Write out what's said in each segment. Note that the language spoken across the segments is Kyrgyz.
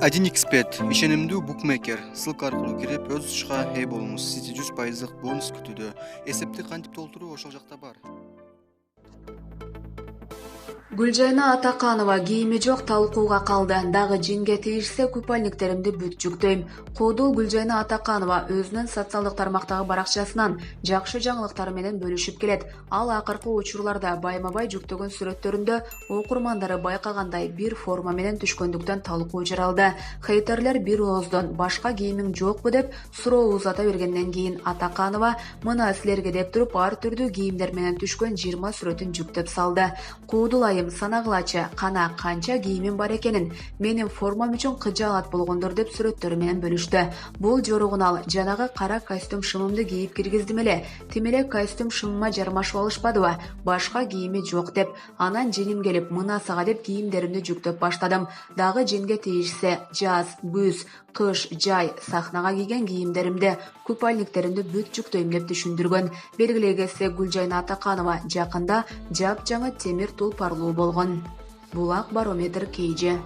Один эксперт, ишенимдүү букмекер, ссылка аркылуу кирип өз ушка ээ болуңуз. Сизди 100% бонус күтүүдө. Эсепти кантип толтуруу ошол жакта бар. Гүлжайна Атаканова кийими жок талкууга калды. Дагы жинге тийишсе купальниктеримди бүт жүктөйм. Куудул Гүлжайна Атаканова өзүнүн социалдык тармактагы баракчасынан жакшы жаңылыктары менен бөлүшүп келет. Ал акыркы учурларда байма-бай жүктөгөн сүрөттөрүндө окурмандары байкагандай бир форма менен түшкөндүктөн талкуу жаралды. Хейтерлер бир ооздон башка кийимиң жокпу деп суроо узата бергенден кийин Атаканова мына силерге деп туруп ар түрдүү кийимдер менен түшкөн 20 сүрөтүн жүктөп салды. Куудул санагылачы кана канча кийимим бар экенин, менин формам үчүн кыжаалат болгондор деп сүрөттөрү менен бөлүштү. Бул жоругун ал жанагы кара костюм шымымды кийип киргиздим эле. Тим эле костюм шымыма жармашып алышпадыбы? Башка кийими жок деп. Анан женим келип мына сага деп кийимдеримди жүктөп баштадым. Дагы женге тийишсе жаз, күз, кыш, жай сахнага кийген кийимдеримди, купальниктеримди бүт жүктөйм деп түшүндүргөн. Белгилей кетсек, Гүлжайна Атаканова жакында жапжаңы темир тулпарлуу болгон. Булак барометр KG.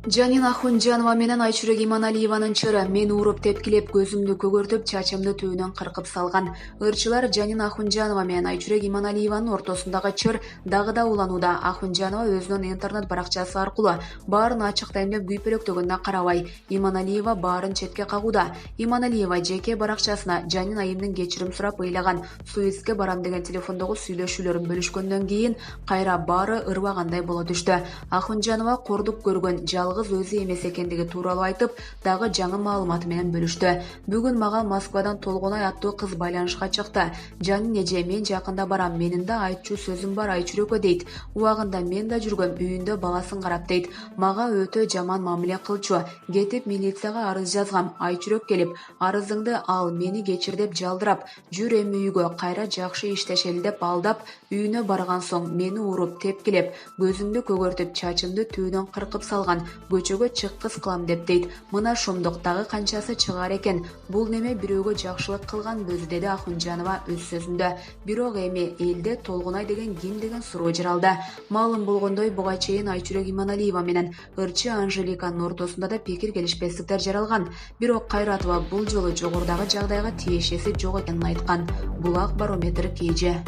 Жанина Ахунжанова менен Айчүрек Иманалиеванын чыры мени уруп тепкилеп, көзүмдү көгөртүп, чачымды түбүнөн кыркып салган. Ырчылар Жанина Ахунжанова менен Айчүрек Иманалиеванын ортосундагы чыр дагы да уланууда. Ахунжанова өзүнүн интернет баракчасы аркылуу баарын ачыктайм деп күйпөлөктөгөнүнө карабай, Иманалиева баарын четке кагууда. Иманалиева жеке баракчасына Жанин айымдын кечирим сурап ыйлаган, суицидке барам деген телефондогу сүйлөшүүлөрүн бөлүшкөндөн кийин кайра баары ырбагандай боло түштү. Ахунжанова кордук көргөн жалгыз өзү эмес экендиги тууралуу айтып, дагы жаңы маалыматы менен бөлүштү. Бүгүн мага Москвадан Толгонай аттуу кыз байланышка чыкты. Жанин эже, мен жакында барам, менин да айтчу сөзүм бар Айчүрөккө дейт. Убагында мен да жүргөм, үйүндө баласын карап дейт. Мага өтө жаман мамиле кылчу. Кетип милицияга арыз жазгам. Айчүрөк келип, арызыңды ал, мени кечир деп жалдырап, жүр эми үйгө, кайра жакшы иштешели деп алдап, үйүнө барган соң мени уруп, тепкилеп, көзүмдү көгөртүп, чачымды түбүнөн кыркып салган. Көчөгө чыккыс кылам деп дейт. Мына шумдук дагы канчасы чыгар экен. Бул неме бирөөгө жакшылык кылганбы өзү, деди Ахунжанова өз сөзүндө. Бирок эми элде Толгонай деген ким деген суроо жаралды. Маалым болгондой, буга чейин Айчүрек Иманалиева менен ырчы Анжеликанын ортосунда да пикир келишпестиктер жаралган. Бирок Кайратова бул жолу жогорудагы жагдайга тиешеси жок экенин айткан. Булак барометр KG.